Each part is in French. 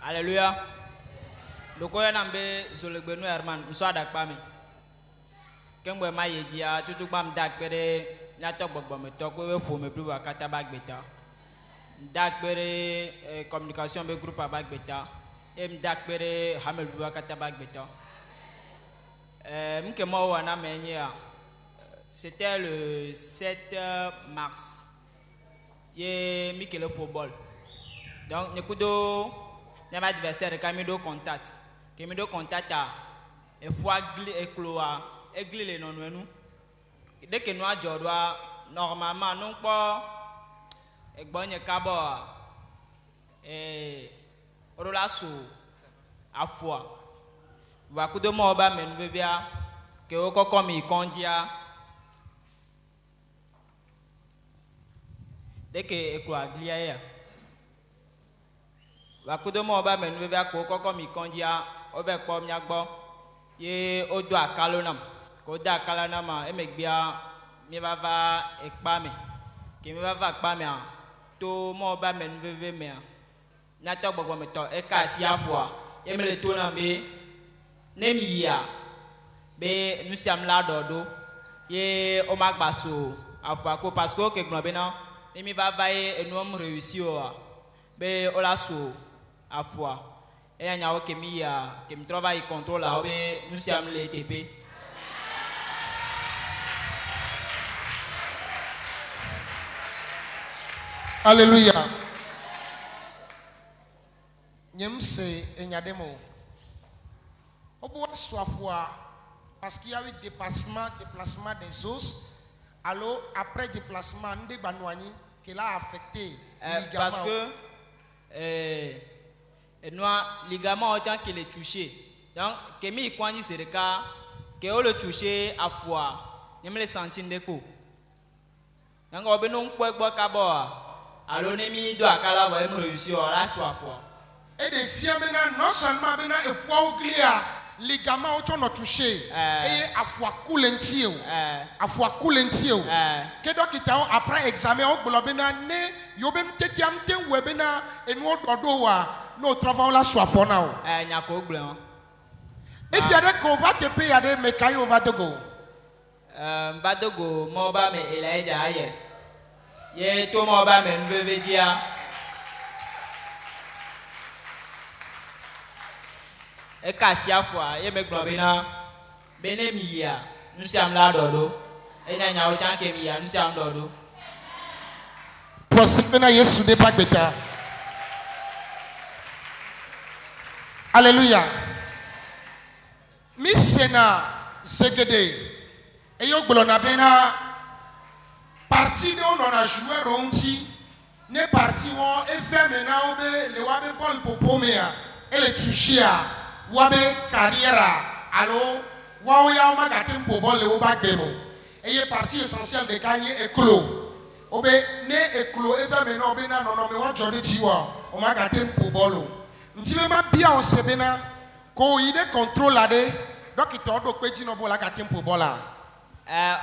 Alléluia. Lokoya nambe zolegbenu herman mswada kpami. Kemwe mayejia tutu bam dakpere nyato gbogbo me to we fo me plu wakata bagbeta. Dakpere communication be groupe bagbeta. Em dakpere hamel plu wakata bagbeta. Mkemo wana menyea. C'était le 7 mars. Yé Mikele Pobol. Donc, nous avons adversaire qui a mis contact. Qui a mis contact à et fois écloa et glile non nous. Dès que nous avons normalement non pas et bonne cabo et relasso à foi. Va coup de moba men bebia que au comme il condia. Dès que écloa glia va coup de mon bas mais nous va comme il condia au bec pom yagbo ye au doigt calonam koda kalanama et megbia mi va ekpame qui me va ekpame to mon bas mais nous veut mais nato bobo meto e kasia fois et me le tourner nemia be nous sommes là dodo ye o magbaso afwa ko parce que globena et mi va et nous avons réussi be olaso afwa et anya o kemia que me travaille contrôle là be nous sommes les TP. Alléluia. Nyemse enyademo. Obo soifwa parce qu'il y a eu déplacement des os. Alors après déplacement ndé banwani qui l'a affecté parce que ligament autant qu'il est touché. Donc kemi kwani c'est le cas que on le touché à fois. Il me le sentir ndeko. Donc on benon quoi kabo. Alors nemi doit kala va me réussir la soif. Et des fiers maintenant non seulement maintenant et poids clear ligament autant no touché et à fois coulentio à fois coulentio que donc après examen au globena né yobem tetiam ten webena et nous dodoa no travail la soif now nyako blanc. If you are ko va te payer de mekai over the go badogo moba me Elijah aye ye to moba me nveve dia e kasia fois ye me globina benemia nous sommes là dodo e nyanya o chanke mia nous sommes dodo prosipena yesu de pagbeta. Alléluia. Misena segede e yo glona bena parti de on a joué ronti ne parti won e fait maintenant obe le wabe ball popomea e le tushia wabe carrière allo wa ya o maga tempo ball le oba gbemo e ye partie essentielle de gagner éclos obe ne éclos e fait maintenant obe na no me wa jode tiwa o maga tempo ball nti me ma bia o sebena ko ide contrôle la de donc il t'en do peji no bola ka tempo bola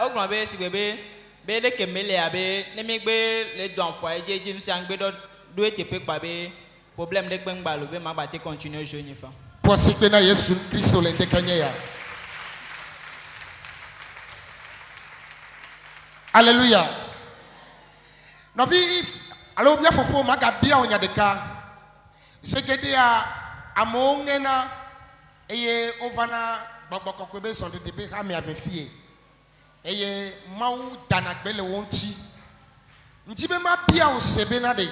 ogbon be si bebe be le kemele abe ne mi gbe le don fo eje jim si an gbe do etepe pa be problème de gbengba lo be ma ba te continuer jouer ni fa pour sikpe na Yesu Kristo le ndekanye ya. Alléluia. No vi alors bien fofo maga bia onya deka segede a amongena eye ovana gbogbo kwebe son de be ha me abefie eye mau danagbele wonti nti be ma bia o sebe na de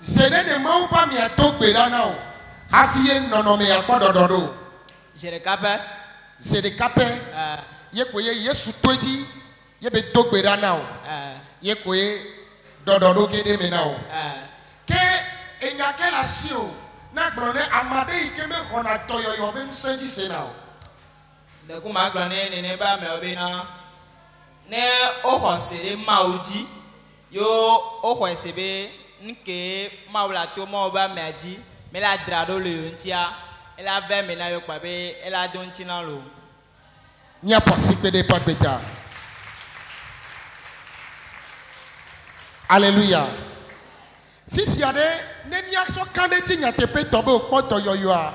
zene de mau ba mi atogbe na o afie nono me akodododo je le capé c'est de capé ye koye Yesu toji ye be togbe na o ye koye dododo kede me na o ke enyake la sio na glone amade ikeme hona toyo yo be nsenji se na o le kuma glone ne ba me obi na ne o hosere mauji yo o hosebe nke maula to mo ba meji me la drado le yontia elle a 20 mena yo kwa be elle a don china lo nya possible de pas beta. Alléluia. Fifia de ne mia so kaneti nyatepe tobe okpoto yoyoa.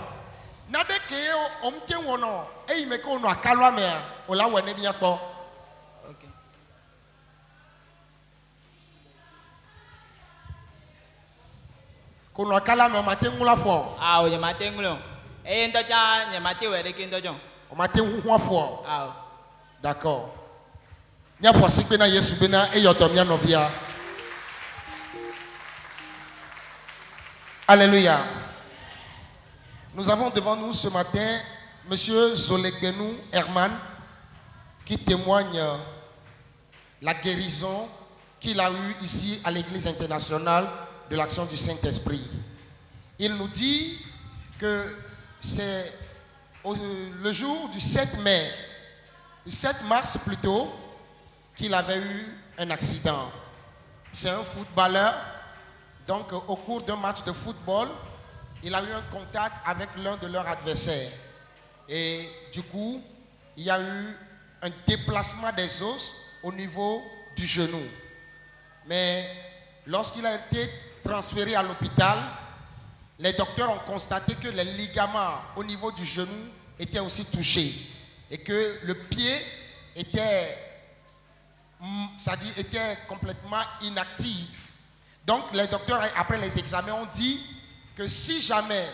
Na de ke omke wono e me ko no akalwa me a ola wo ne mia kpo. Okay. Ko no akala me o mate ngula fo. Ah, o nyamate ngulo. E ndo cha nyamate we de ke ndo jon. O mate hu afo. Ah. D'accord. Nya posi pe na Yesu be na e yoto mia no bia. Alléluia. Nous avons devant nous ce matin Monsieur Zolegbenou Herman qui témoigne la guérison qu'il a eue ici à l'Église internationale de l'Action du Saint-Esprit. Il nous dit que c'est le jour du 7 mai, le 7 mars plutôt, qu'il avait eu un accident. C'est un footballeur. Donc, au cours d'un match de football, il a eu un contact avec l'un de leurs adversaires. Et du coup, il y a eu un déplacement des os au niveau du genou. Mais lorsqu'il a été transféré à l'hôpital, les docteurs ont constaté que les ligaments au niveau du genou étaient aussi touchés. Et que le pied était complètement inactif. Donc les docteurs, après les examens, ont dit que si jamais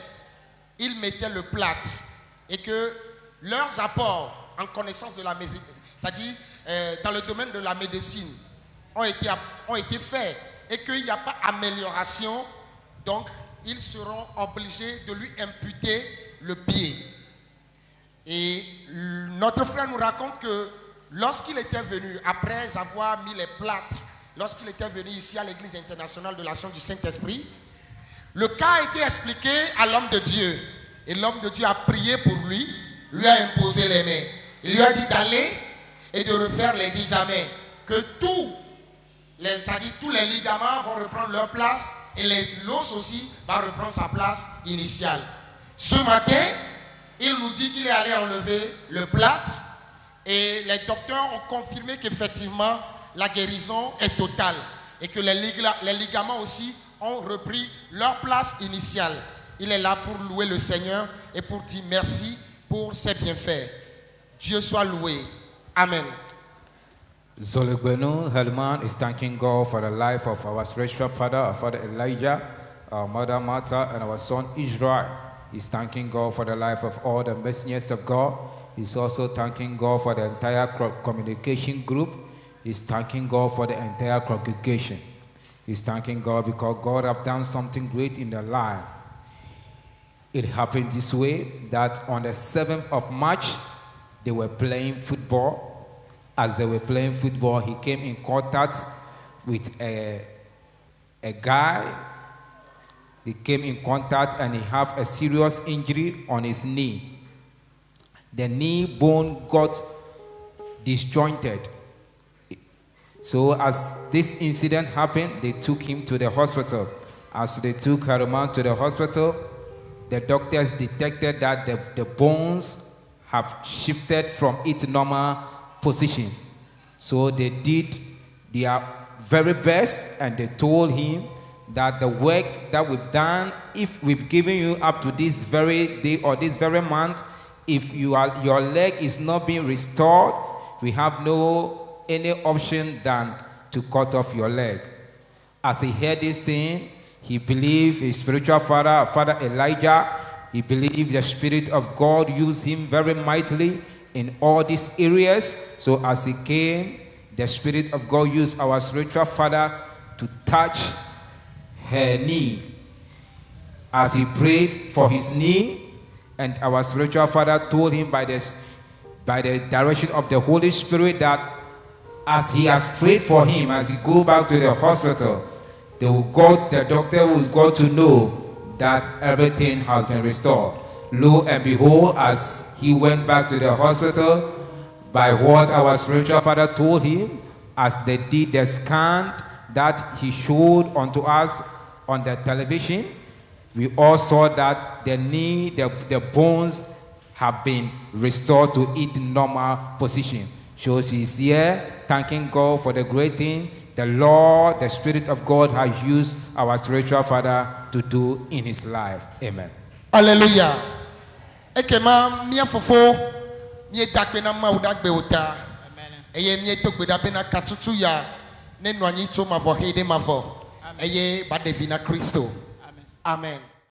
ils mettaient le plâtre et que leurs apports en connaissance de la médecine, c'est-à-dire dans le domaine de la médecine, ont été faits et qu'il n'y a pas amélioration, donc ils seront obligés de lui imputer le pied. Et notre frère nous raconte que lorsqu'il était venu, après avoir mis les plâtres, lorsqu'il était venu ici à l'Église internationale de l'Action du Saint-Esprit, le cas a été expliqué à l'homme de Dieu. Et l'homme de Dieu a prié pour lui, lui a imposé les mains. Il lui a dit d'aller et de refaire les examens. Que tous les ligaments vont reprendre leur place et l'os aussi va reprendre sa place initiale. Ce matin, il nous dit qu'il est allé enlever le plâtre et les docteurs ont confirmé qu'effectivement, la guérison est totale et que les ligaments aussi ont repris leur place initiale. Il est là pour louer le Seigneur et pour dire merci pour ses bienfaits. Dieu soit loué. Amen. Zolegbenou Herman is thanking God for the life of our spiritual father, our father Elijah, our mother Martha, and our son Israel. He's thanking God for the life of all the messengers of God. He's also thanking God for the entire communication group. He's thanking God for the entire congregation. He's thanking God because God has done something great in their life. It happened this way, that on the 7th of March, they were playing football. As they were playing football, he came in contact with a guy. He came in contact and he had a serious injury on his knee. The knee bone got disjointed. So as this incident happened, they took him to the hospital. As they took Herman to the hospital, the doctors detected that the bones have shifted from its normal position. So they did their very best and they told him that the work that we've done, if we've given you up to this very day or this very month, if your leg is not being restored, we have any option than to cut off your leg. As he heard this thing, he believed his spiritual father, Father Elijah. He believed the Spirit of God used him very mightily in all these areas. So as he came, the Spirit of God used our spiritual father to touch her knee. As he prayed for his knee, and our spiritual father told him by the direction of the Holy Spirit that as he has prayed for him, as he go back to the hospital, the doctor will go to know that everything has been restored. Lo and behold, as he went back to the hospital, by what our spiritual father told him, as they did the scan that he showed unto us on the television, we all saw that the knee, the bones have been restored to its normal position. So she's here thanking God for the great thing the Lord, the Spirit of God has used our spiritual father to do in his life. Amen. Hallelujah. Ekema mia fofo mie dakbe na ma udagbe uta. Eye mie togbe da bena katutu ya ne no anyi to mavo hede mavo. Eye ba devina Kristo. Amen.